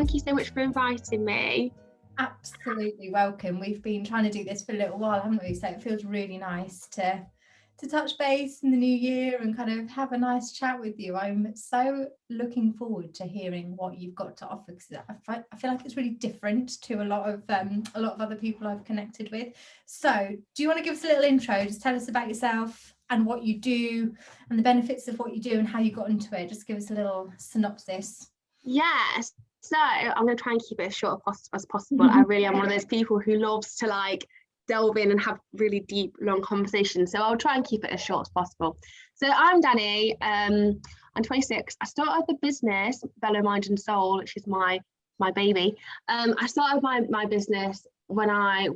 thank you so much for inviting me. Absolutely welcome. We've been trying to do this for a little while, haven't we? So it feels really nice to touch base in the new year and kind of have a nice chat with you. I'm so looking forward to hearing what you've got to offer, because I feel like it's really different to a lot of other people I've connected with. So do you want to give us a little intro? Just tell us about yourself and what you do and the benefits of what you do and how you got into it. Just give us a little synopsis. Yes. So I'm going to try and keep it as short as possible. I really am one of those people who loves to like delve in and have really deep, long conversations. So I'll try and keep it as short as possible. So I'm Dani. I'm 26. I started the business Bello Mind and Soul, which is my baby. I started my business when I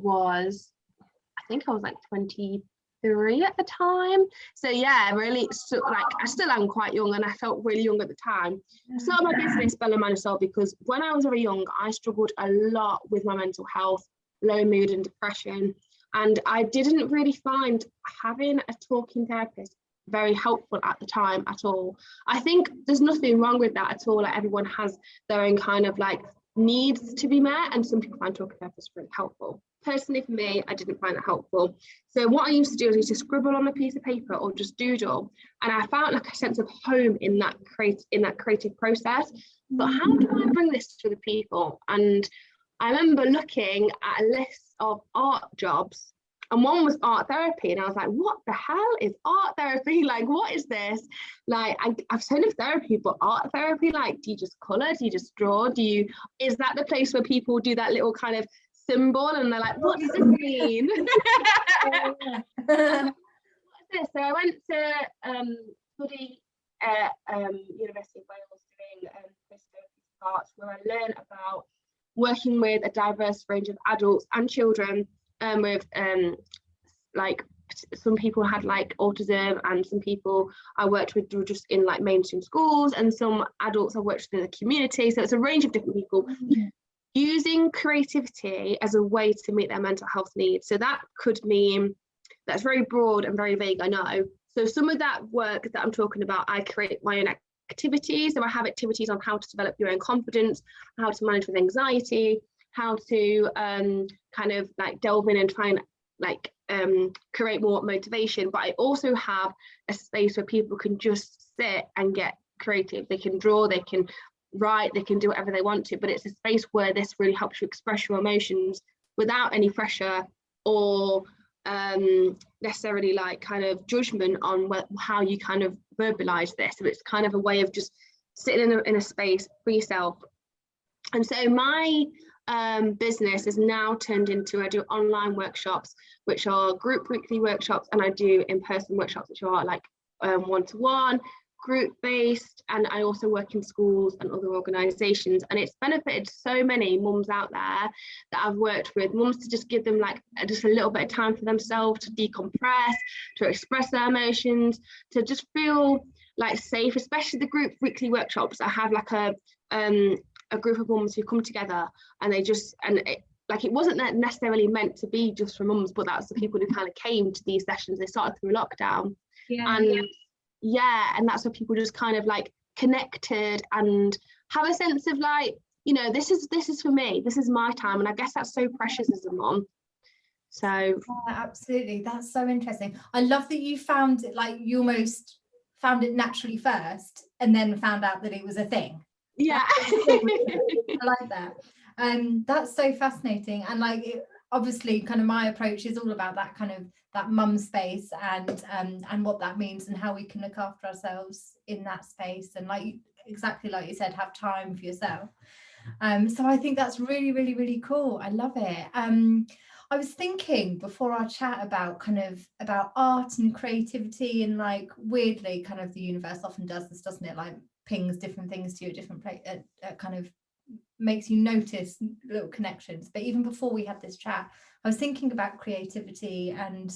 think I was like 23 at the time. So yeah, really, so like I still am quite young, and I felt really young at the time. I started my business Bello Mind and Soul because when I was very young, I struggled a lot with my mental health, low mood and depression, and I didn't really find having a talking therapist very helpful at the time at all. I think there's nothing wrong with that at all. Like, everyone has their own kind of like needs to be met, and some people find talking therapists really helpful. Personally, for me, I didn't find it helpful. So what I used to do is to scribble on a piece of paper or just doodle, and I found like a sense of home in that creative process. But how do I bring this to the people? And I remember looking at a list of art jobs, and one was art therapy, and I was like, what the hell is art therapy? Like, what is this? Like, I've heard of therapy, but art therapy, like, do you just colour? Do you just draw? Is that the place where people do that little kind of symbol and they're like, what does this mean? What's this? So I went to study at University of Wales doing arts, where I learned about working with a diverse range of adults and children with like some people had like autism, and some people I worked with were just in like mainstream schools, and some adults I worked with in the community. So it's a range of different people. Using creativity as a way to meet their mental health needs. So that could mean, that's very broad and very vague, I know. So some of that work that I'm talking about, I create my own activities. So I have activities on how to develop your own confidence, how to manage with anxiety, how to kind of like delve in and try and like create more motivation. But I also have a space where people can just sit and get creative. They can draw, they can write, they can do whatever they want to, but it's a space where this really helps you express your emotions without any pressure or necessarily like kind of judgment on how you kind of verbalize this. So it's kind of a way of just sitting in a space for yourself. And so my business is now turned into, I do online workshops, which are group weekly workshops, and I do in-person workshops, which are like one-to-one, group-based, and I also work in schools and other organisations. And it's benefited so many mums out there that I've worked with, mums to just give them like just a little bit of time for themselves to decompress, to express their emotions, to just feel like safe, especially the group weekly workshops. I have like a group of mums who come together, and they just, like, it wasn't necessarily meant to be just for mums, but that's the people who kind of came to these sessions. They started through lockdown. And that's where people just kind of like connected and have a sense of like, you know, this is for me, this is my time. And I guess that's so precious as a mum. So yeah, absolutely, that's so interesting. I love that you found it, like you almost found it naturally first and then found out that it was a thing. Yeah. I like that. That's so fascinating. And like obviously kind of my approach is all about that kind of that mum space and what that means and how we can look after ourselves in that space, and like exactly like you said, have time for yourself. So I think that's really, really, really cool. I love it. I was thinking before our chat about art and creativity, and like weirdly kind of the universe often does this, doesn't it? Like pings different things to you at different place, kind of makes you notice little connections. But even before we had this chat, I was thinking about creativity, and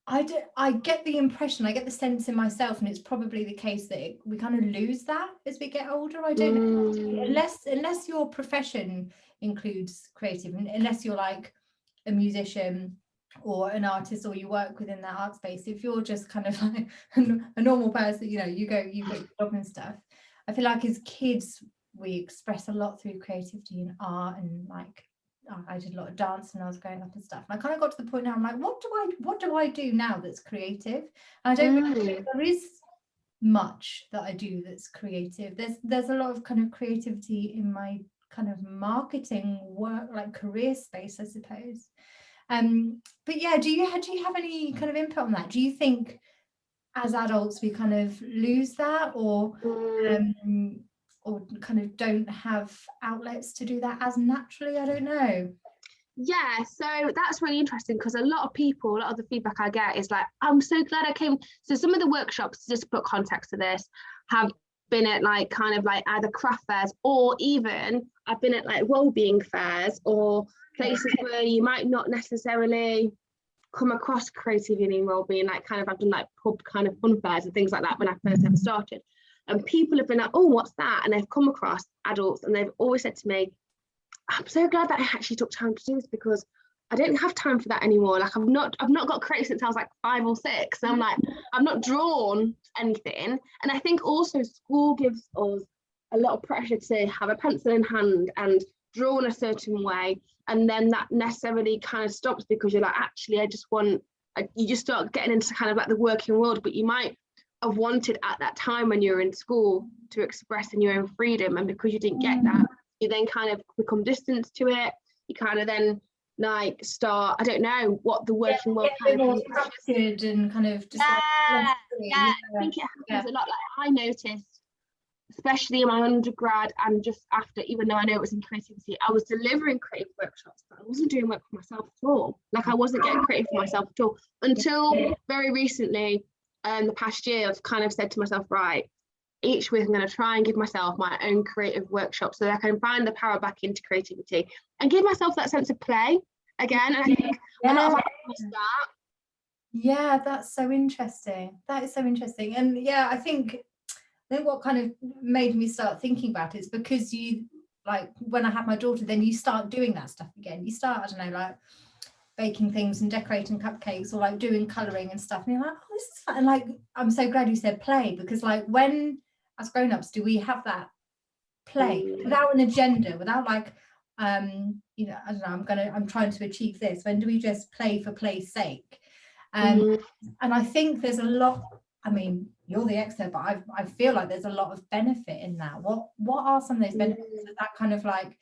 I get the impression, I get the sense in myself, and it's probably the case that we kind of lose that as we get older. I don't know, unless your profession includes creative, unless you're like a musician or an artist, or you work within that art space. If you're just kind of like a normal person, you know, you go your job and stuff, I feel like as kids we express a lot through creativity and art, and like I did a lot of dance when I was growing up and stuff, and I kind of got to the point now I'm like, what do I do now that's creative? And I don't really think there is much that I do that's creative. There's a lot of kind of creativity in my kind of marketing work, like career space, I suppose. But yeah, do you have any kind of input on that? Do you think as adults we kind of lose that, or kind of don't have outlets to do that as naturally? I don't know. Yeah, so that's really interesting, because a lot of the feedback I get is like, I'm so glad I came. So some of the workshops, just to put context to this, have been at like kind of like either craft fairs, or even I've been at like wellbeing fairs, or places where you might not necessarily come across creativity and wellbeing. Like kind of I've done like pub kind of fun fairs and things like that when I first ever started, and people have been like, oh, what's that? And they've come across adults and they've always said to me, I'm so glad that I actually took time to do this, because I don't have time for that anymore. Like I've not got creative since I was like 5 or 6. And I'm like, I'm not drawn to anything. And I think also school gives us a lot of pressure to have a pencil in hand and draw in a certain way. And then that necessarily kind of stops, because you're like, actually, you just start getting into kind of like the working world, but you might have wanted at that time when you were in school to express in your own freedom. And because you didn't get that, you then kind of become distant to it. You kind of then like start, I don't know what the working world kind of structured and kind of just I think it happens a lot. Like I noticed, especially in my undergrad and just after, even though I know it was in creativity, I was delivering creative workshops, but I wasn't doing work for myself at all. Like I wasn't getting creative for myself at all until very recently. The past year, I've kind of said to myself, right, each week I'm going to try and give myself my own creative workshop so that I can find the power back into creativity and give myself that sense of play again. And I think a lot of us miss that. Yeah, that's so interesting. That is so interesting. And yeah, I think what kind of made me start thinking about it is because you, like when I had my daughter, then you start doing that stuff again. You start, I don't know, like baking things and decorating cupcakes, or like doing colouring and stuff. And you're like, oh, this is fun. And like, I'm so glad you said play, because like when as grown-ups do we have that play without an agenda, without like you know, I don't know, I'm trying to achieve this? When do we just play for play's sake? And I think there's a lot, I mean, you're the expert, but I feel like there's a lot of benefit in that. What are some of those benefits of that kind of like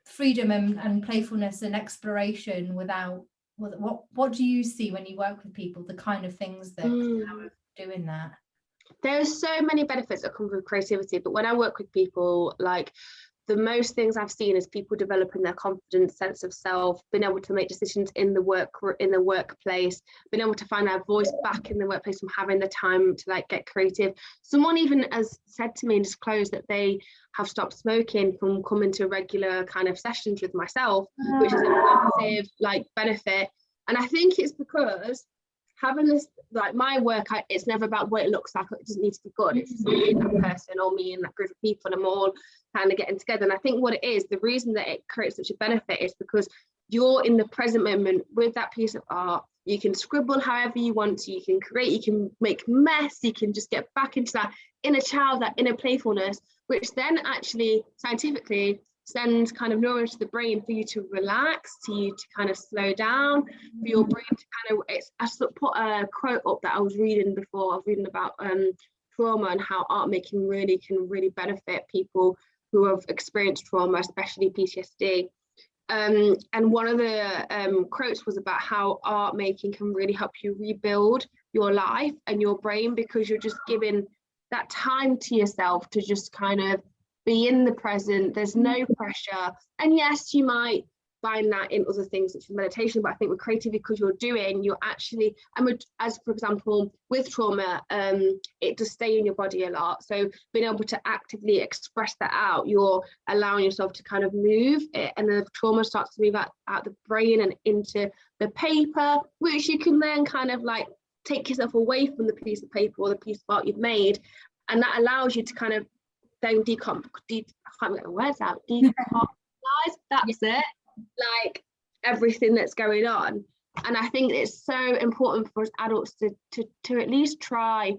freedom and playfulness and exploration without, what do you see when you work with people, the kind of things that are doing that? There's so many benefits that come from creativity, but when I work with people, like the most things I've seen is people developing their confidence, sense of self, being able to make decisions in the workplace, being able to find their voice back in the workplace from having the time to like get creative. Someone even has said to me and disclosed that they have stopped smoking from coming to regular kind of sessions with myself, which is a massive like benefit. And I think it's because having this, like my work, it's never about what it looks like. It doesn't need to be good. It's just me and that person, or me and that group of people, and I'm all kind of getting together. And I think what it is, the reason that it creates such a benefit is because you're in the present moment with that piece of art. You can scribble however you want to, you can create, you can make mess, you can just get back into that inner child, that inner playfulness, which then actually scientifically sends kind of nourish the brain for you to relax, to you to kind of slow down, for your brain to kind of, I put a quote up that I was reading before. I was reading about trauma and how art making can really benefit people who have experienced trauma, especially PTSD. And one of the quotes was about how art making can really help you rebuild your life and your brain, because you're just giving that time to yourself to just kind of be in the present. There's no pressure. And yes, you might find that in other things such as meditation, but I think with creativity, because you're actually, as for example with trauma, it does stay in your body a lot, so being able to actively express that out, you're allowing yourself to kind of move it, and the trauma starts to move out the brain and into the paper, which you can then kind of like take yourself away from the piece of paper or the piece of art you've made, and that allows you to kind of then I can't get the words out, decompose, that's it, like everything that's going on. And I think it's so important for us adults to at least try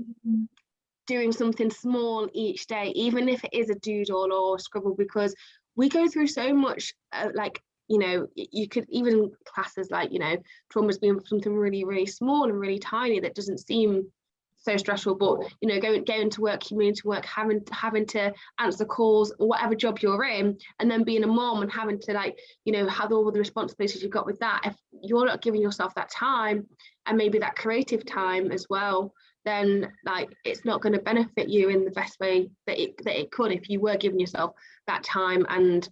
doing something small each day, even if it is a doodle or a scribble, because we go through so much, like, you know, you could even classes like, you know, trauma's being something really, really small and really tiny that doesn't seem so stressful, but you know, going to work, commuting to work, having to answer calls, whatever job you're in, and then being a mom and having to, like, you know, have all the responsibilities you've got with that. If you're not giving yourself that time and maybe that creative time as well, then like it's not going to benefit you in the best way that it could if you were giving yourself that time. And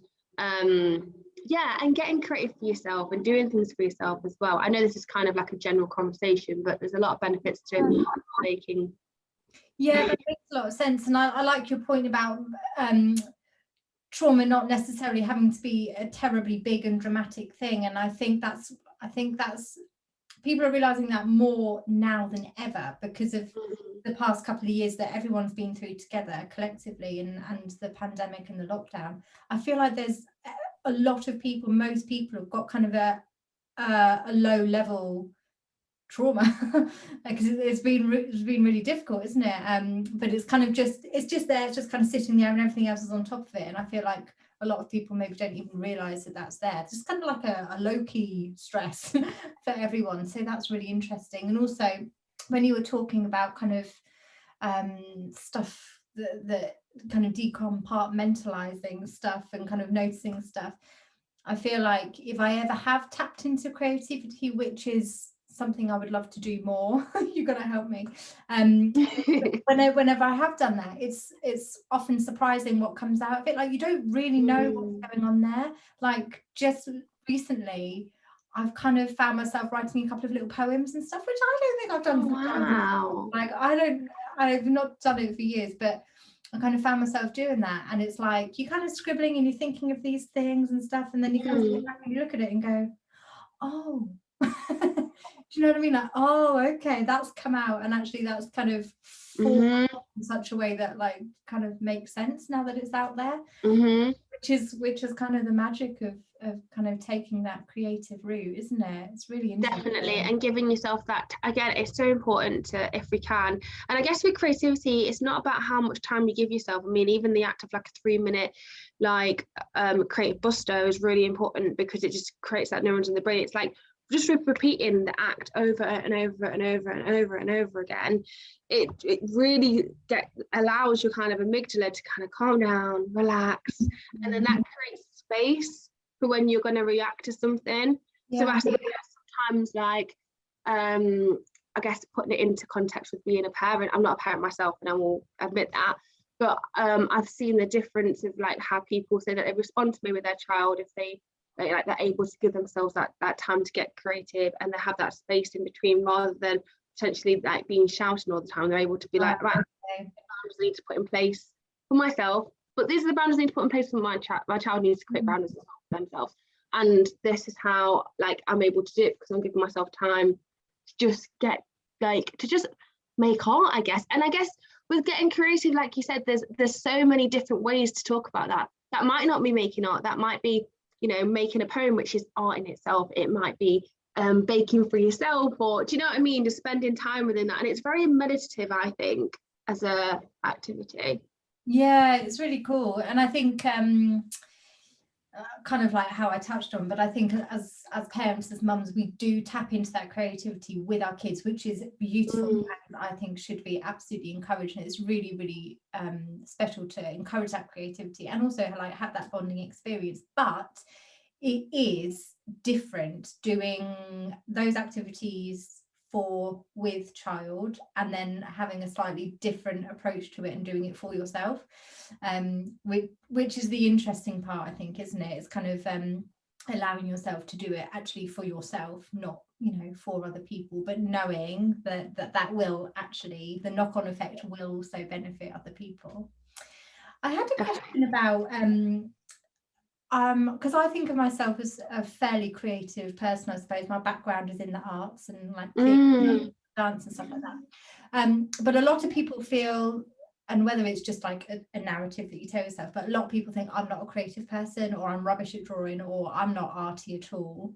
yeah, and getting creative for yourself and doing things for yourself as well. I know this is kind of like a general conversation, but there's a lot of benefits to making. Yeah, that makes a lot of sense. And I like your point about trauma not necessarily having to be a terribly big and dramatic thing. And I think that's people are realizing that more now than ever because of the past couple of years that everyone's been through together collectively, and the pandemic and the lockdown. I feel like there's a lot of people, most people have got kind of a low level trauma because it's been really difficult, isn't it? But it's kind of just there, it's just kind of sitting there, and everything else is on top of it. And I feel like a lot of people maybe don't even realize that that's there. It's just kind of like a low-key stress for everyone. So that's really interesting. And also when you were talking about kind of stuff that kind of decompartmentalizing stuff and kind of noticing stuff, I feel like if I ever have tapped into creativity, which is something I would love to do more, you're gonna help me. Whenever I have done that, it's often surprising what comes out of it. Like you don't really know what's going on there. Like just recently, I've kind of found myself writing a couple of little poems and stuff, which I don't think I've done. Wow. Like I've not done it for years, but I kind of found myself doing that. And it's like you're kind of scribbling and you're thinking of these things and stuff, and then you kind of sit back and you look at it and go, oh. Do you know what I mean? Like, oh, okay, that's come out, and actually that's kind of formed in such a way that like kind of makes sense now that it's out there, which is kind of the magic of kind of taking that creative route, isn't it? It's really interesting. Definitely. And giving yourself that, again, it's so important to, if we can, and I guess with creativity, it's not about how much time you give yourself. I mean, even the act of like a 3-minute like creative busto is really important because it just creates that neurons in the brain. It's like just repeating the act over and over and over and over and over again, it really allows your kind of amygdala to kind of calm down, relax, and then that creates space for when you're going to react to something. So I think sometimes, like, I guess putting it into context with being a parent, I'm not a parent myself, and I will admit that, but I've seen the difference of like how people say that they respond to me with their child if they're able to give themselves that time to get creative, and they have that space in between rather than potentially like being shouting all the time. They're able to be like, right, boundaries I need to put in place for myself, but these are the boundaries I need to put in place for my child. My child needs to create boundaries for themselves, and this is how like I'm able to do it because I'm giving myself time to just get like to just make art, I guess. And I guess with getting creative, like you said, there's so many different ways to talk about that might not be making art, that might be, you know, making a poem, which is art in itself. It might be baking for yourself, or do you know what I mean, just spending time within that. And it's very meditative, I think, as a activity. Yeah, it's really cool. And I think kind of like how I touched on, but I think as parents, as mums, we do tap into that creativity with our kids, which is beautiful, and I think should be absolutely encouraged. And it's really, really special to encourage that creativity and also like have that bonding experience. But it is different doing those activities with child and then having a slightly different approach to it and doing it for yourself, which is the interesting part, I think, isn't it? It's kind of allowing yourself to do it actually for yourself, not, you know, for other people, but knowing that will actually, the knock-on effect will also benefit other people. I had a question about because I think of myself as a fairly creative person, I suppose. My background is in the arts and like dance and stuff like that. But a lot of people feel, and whether it's just like a narrative that you tell yourself, but a lot of people think I'm not a creative person, or I'm rubbish at drawing, or I'm not arty at all.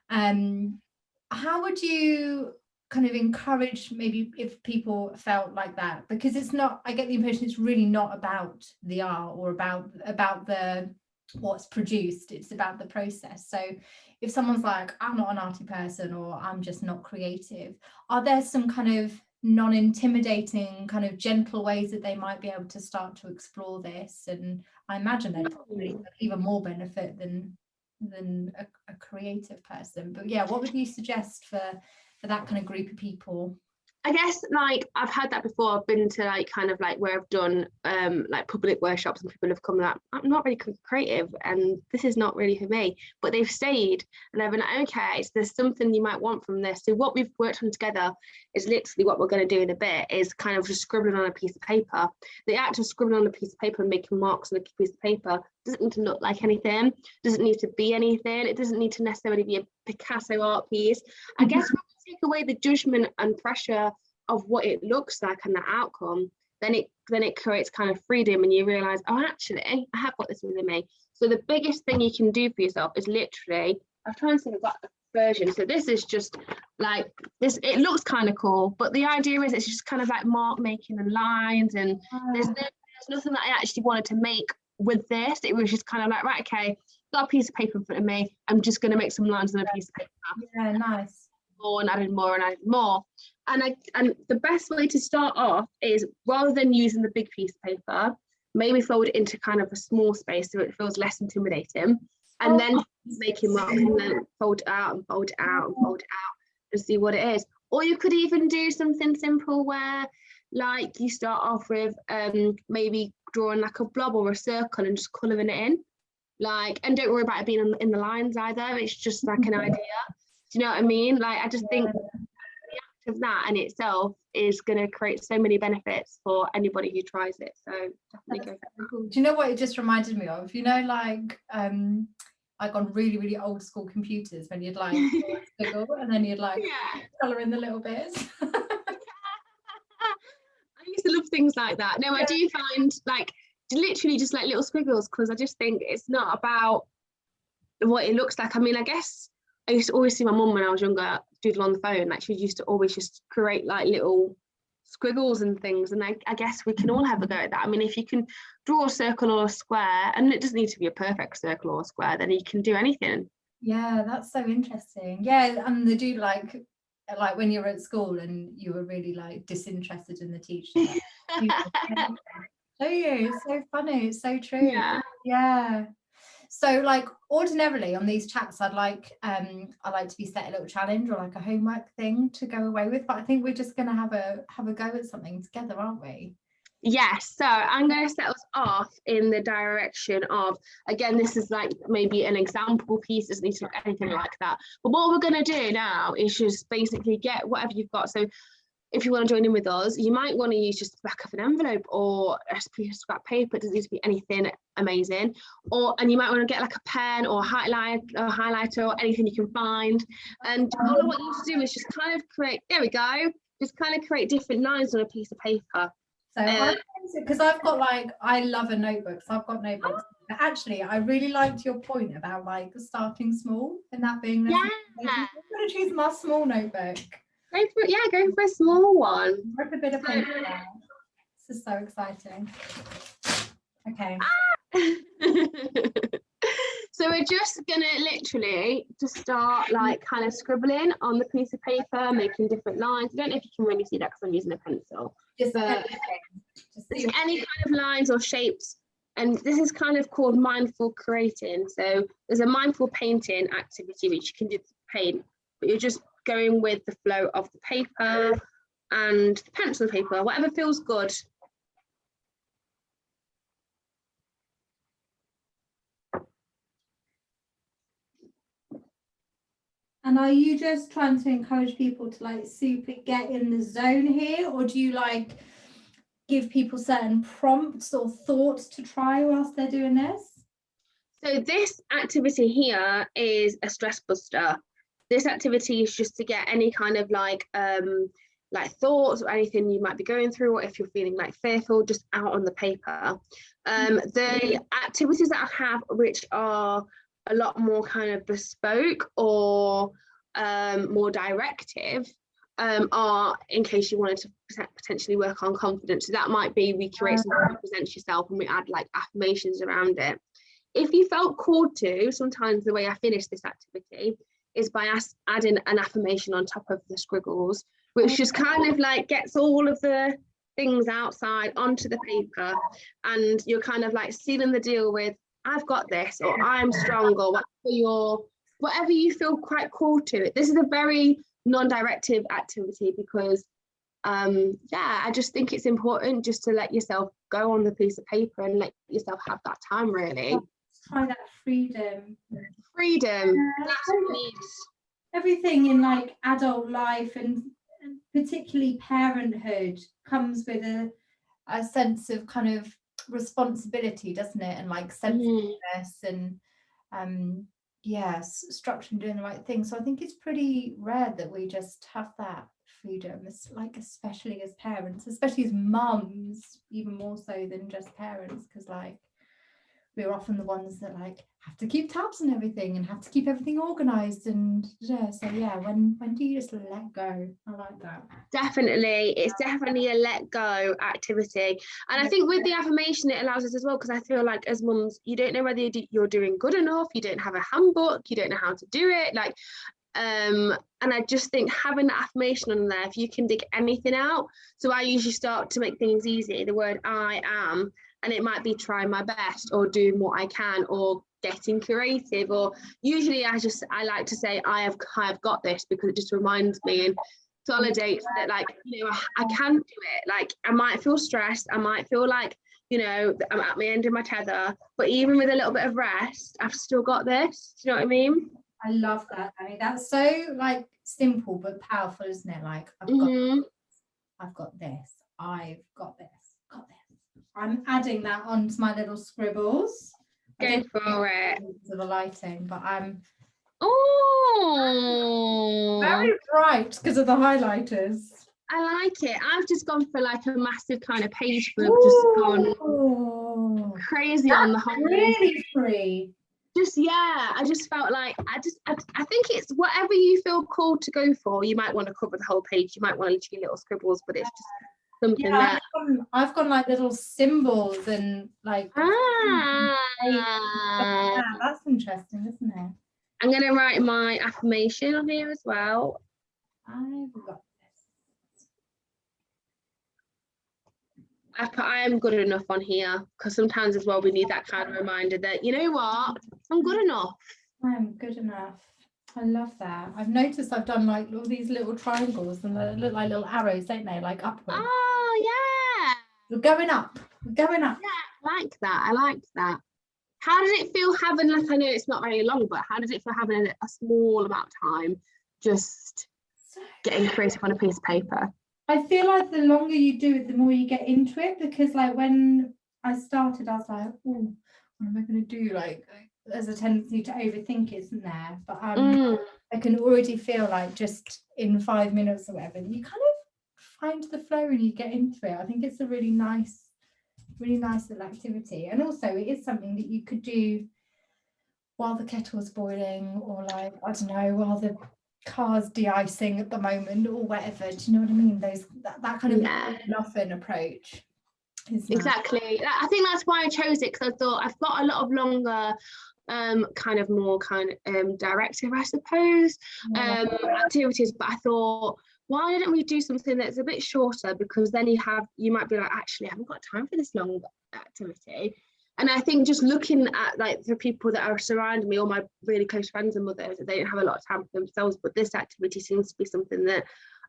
How would you kind of encourage, maybe if people felt like that, because it's not, I get the impression it's really not about the art or about the what's produced, it's about the process. So if someone's like, I'm not an arty person, or I'm just not creative, are there some kind of non-intimidating, kind of gentle ways that they might be able to start to explore this? And I imagine they'd probably even more benefit than a creative person. But yeah, what would you suggest for that kind of group of people? I guess like I've had that before. I've been to like kind of like where I've done like public workshops, and people have come like, I'm not really creative and this is not really for me, but they've stayed and they've been like, okay, so there's something you might want from this. So what we've worked on together is literally what we're going to do in a bit is kind of just scribbling on a piece of paper. The act of scribbling on a piece of paper and making marks on a piece of paper doesn't need to look like anything, doesn't need to be anything, it doesn't need to necessarily be a Picasso art piece. I guess take away the judgment and pressure of what it looks like and the outcome, then it creates kind of freedom, and you realize, oh, actually I have got this within me. So the biggest thing you can do for yourself is literally, I'm trying to think about the version, so this is just like this, it looks kind of cool, but the idea is it's just kind of like mark making and lines, and there's nothing that I actually wanted to make with this. It was just kind of like, right, okay, got a piece of paper in front of me, I'm just going to make some lines on a piece of paper. Yeah, nice. And added more and added more. And the best way to start off is, rather than using the big piece of paper, maybe fold it into kind of a small space so it feels less intimidating, and then making marks, and then fold it out and fold it out and fold it out and see what it is. Or you could even do something simple where like you start off with maybe drawing like a blob or a circle and just colouring it in, like, and don't worry about it being in the lines either, it's just like an idea. Do you know what I mean? Like, I just think the act of that in itself is going to create so many benefits for anybody who tries it. So definitely go for that. Cool. Do you know what it just reminded me of? You know, like on really, really old school computers, when you'd like squiggle and then you'd like colour in the little bits. I used to love things like that. No, I do find like literally just like little squiggles, because I just think it's not about what it looks like. I mean, I guess I used to always see my mum when I was younger doodle on the phone. Like, she used to always just create like little squiggles and things. And I guess we can all have a go at that. I mean, if you can draw a circle or a square, and it doesn't need to be a perfect circle or a square, then you can do anything. Yeah, that's so interesting. Yeah, and they do like when you were at school and you were really like disinterested in the teacher. Oh, you, it's so funny, it's so true. Yeah. So like ordinarily on these chats, I like to be set a little challenge or like a homework thing to go away with, but I think we're just going to have a go at something together, aren't we? Yes, so I'm going to set us off in the direction of, again, this is like maybe an example piece, doesn't need to look anything like that, but what we're going to do now is just basically get whatever you've got. So if you want to join in with us, you might want to use just the back of an envelope or a piece of scrap paper. It doesn't need to be anything amazing. And you might want to get like a pen or a highlighter or anything you can find. And all I want you to do is just kind of create, there we go, just kind of create different lines on a piece of paper. So because I've got like, I love a notebook, so I've got notebooks. But actually, I really liked your point about like starting small and that being I'm going to choose my small notebook. Go for a small one. Rip a bit of paper out. This is so exciting. Okay. So we're just gonna literally just start like kind of scribbling on the piece of paper, making different lines. I don't know if you can really see that because I'm using a pencil. Just any kind of lines or shapes. And this is kind of called mindful creating. So there's a mindful painting activity which you can do to paint, but you're just going with the flow of the paper and the pencil paper, whatever feels good. And are you just trying to encourage people to like super get in the zone here, or do you like give people certain prompts or thoughts to try whilst they're doing this? So this activity here is a stress buster. This activity is just to get any kind of like thoughts or anything you might be going through, or if you're feeling like fearful, just out on the paper. The activities that I have, which are a lot more kind of bespoke or more directive, are, in case you wanted to potentially work on confidence. So that might be, we create something that represents yourself and we add like affirmations around it. If you felt called to, sometimes the way I finish this activity is by adding an affirmation on top of the scribbles, which just kind of like gets all of the things outside onto the paper, and you're kind of like sealing the deal with, I've got this, or I'm strong, or whatever you feel quite called to. This is a very non-directive activity because I just think it's important just to let yourself go on the piece of paper and let yourself have that time, really. Let's try that freedom. That's what we need. Everything in like adult life and particularly parenthood comes with a sense of kind of responsibility, doesn't it? And like sensitiveness and structure and doing the right thing. So I think it's pretty rare that we just have that freedom. It's like, especially as parents, especially as mums, even more so than just parents, because like we're often the ones that like have to keep tabs on everything and have to keep everything organized. And when do you just let go? I like that. Definitely, it's definitely a let go activity. And I think with the affirmation, it allows us as well, because I feel like as mums, you don't know whether you're doing good enough, you don't have a handbook, you don't know how to do it, like and I just think having that affirmation on there, if you can dig anything out. So I usually start to make things easy, the word I am, and it might be trying my best or doing what I can or getting creative, or usually I like to say I have got this, because it just reminds me and solidates that, like, you know, I can do it. Like, I might feel stressed, I might feel like, you know, I'm at my end of my tether, but even with a little bit of rest, I've still got this. Do you know what I mean? I love that, Dani. That's so like simple but powerful, isn't it? Like, I've got this, I've got this. I'm adding that onto my little scribbles. Go for it. To the lighting, but I'm very bright because of the highlighters. I like it. I've just gone for like a massive kind of page flip, just gone crazy on the whole. Really free. I just felt like I think it's whatever you feel called to go for. You might want to cover the whole page, you might want to literally little scribbles, but it's just something that I've got like little symbols and like that's interesting, isn't it? I'm gonna write my affirmation on here as well. I've got this. I am good enough on here, because sometimes as well we need that kind of reminder that, you know what, I'm good enough. I'm good enough. I love that. I've noticed I've done like all these little triangles and they look like little arrows, don't they? Like upwards. Oh yeah. We're going up. Yeah, I like that. How did it feel having, like, I know it's not very long, but how does it feel having a small amount of time just getting creative on a piece of paper? I feel like the longer you do it, the more you get into it, because like when I started, I was like, oh, what am I going to do? Like, there's a tendency to overthink it, isn't there? But I can already feel like just in 5 minutes or whatever, you kind of find the flow and you get into it. I think it's a really nice little activity. And also it is something that you could do while the kettle's boiling, or like, I don't know, while the car's de-icing at the moment or whatever. Do you know what I mean? That kind of often approach. Exactly. I think that's why I chose it, because I thought I've got a lot of longer kind of more directive, I suppose, activities, but I thought, why don't we do something that's a bit shorter, because then you might be like, actually I haven't got time for this long activity. And I think just looking at like the people that are surrounding me, all my really close friends and mothers, they don't have a lot of time for themselves, but this activity seems to be something that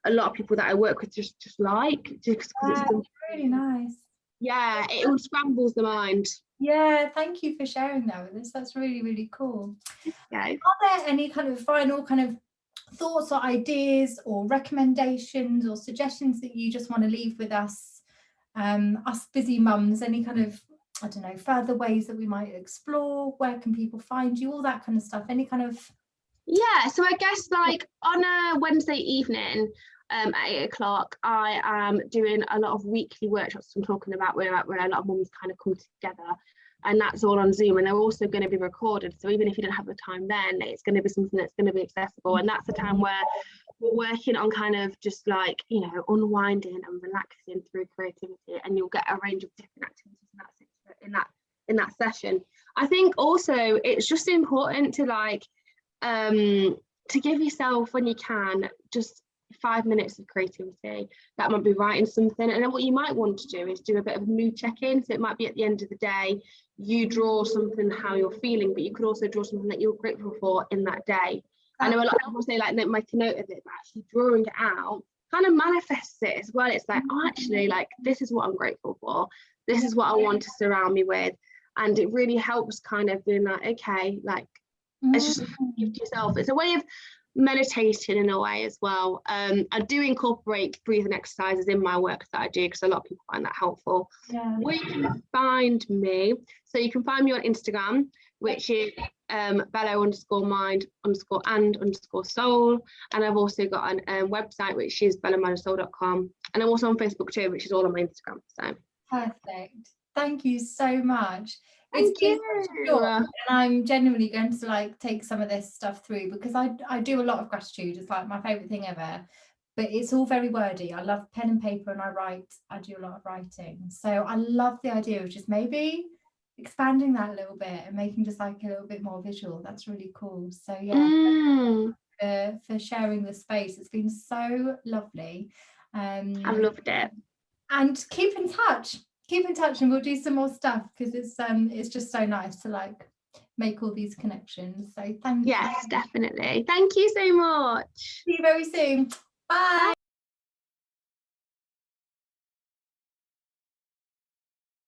a lot of people that I work with just like, just because it's really nice. Yeah, it scrambles the mind. Yeah, thank you for sharing that with us. That's really, really cool. Okay. Are there any kind of final kind of thoughts or ideas or recommendations or suggestions that you just want to leave with us, us busy mums? Any kind of, I don't know, further ways that we might explore? Where can people find you? All that kind of stuff. Any kind of... Yeah, so I guess like on a Wednesday evening, at 8 o'clock, I am doing a lot of weekly workshops I'm talking about where a lot of mums kind of come together. and that's all on Zoom, and they're also going to be recorded. So even if you don't have the time then, it's going to be something that's going to be accessible. And that's the time where we're working on kind of just like, you know, unwinding and relaxing through creativity, and you'll get a range of different activities in that session. I think also it's just important to like to give yourself, when you can, just 5 minutes of creativity. That might be writing something, and then what you might want to do is do a bit of a mood check-in. So it might be at the end of the day, you draw something how you're feeling, but you could also draw something that you're grateful for in that day. I know a lot of people say like make a note of it, but actually drawing it out kind of manifests it as well. It's like, oh, actually, like, this is what I'm grateful for, this is what I want to surround me with. And it really helps kind of being like, okay, like, it's just give to yourself. It's a way of meditating in a way as well. I do incorporate breathing exercises in my work that I do, because a lot of people find that helpful. Where you can find me, so you can find me on Instagram, which is bello_mind_and_soul, and I've also got an website, which is bellomindandsoul.com, and I'm also on Facebook too, which is all on my Instagram. So perfect. Thank you so much. Thank you. And I'm genuinely going to like take some of this stuff through, because I do a lot of gratitude. It's like my favorite thing ever, but it's all very wordy. I love pen and paper, and I do a lot of writing. So I love the idea of just maybe expanding that a little bit and making just like a little bit more visual. That's really cool. So yeah, for sharing the space. It's been so lovely. I've loved it. And keep in touch, and we'll do some more stuff, because it's just so nice to like make all these connections. So thank you. Yes, definitely. Thank you so much. See you very soon. Bye.